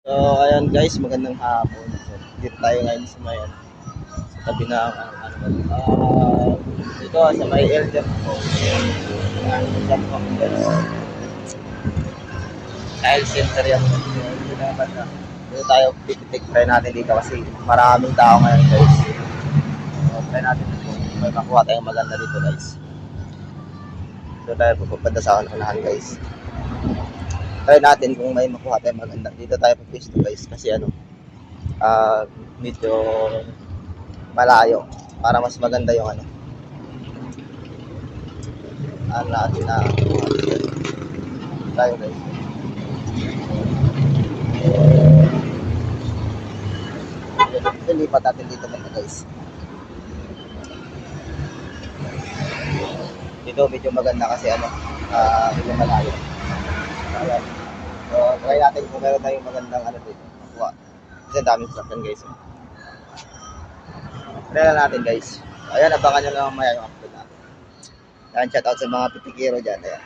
So, ayan guys, magandang hapon. So, dito tayo ngayon sa may sa tabi ng dito sa may elder po. Ayan, dyan po guys. Tile center yan. Dito na banda. Dito tayo pipitik. Try natin dito kasi maraming tao ngayon guys. So, try natin dito. May makuha tayong maganda dito guys. Dito tayo pupunta sa unahan guys. Try natin kung may makuha tayong maganda. Dito tayo pupisto guys kasi medyo malayo para mas maganda yung natin na tayo guys. Lipat natin dito muna guys. Dito medyo maganda kasi medyo malayo. Ayan. So, try natin kung meron tayong magandang dito. Makuha. Kasi daming sasakyan guys. Try natin guys. Ayan, abangan nyo lang mamaya yung upload natin. Ayan, shout out sa mga pipikiro dyan. Ayan.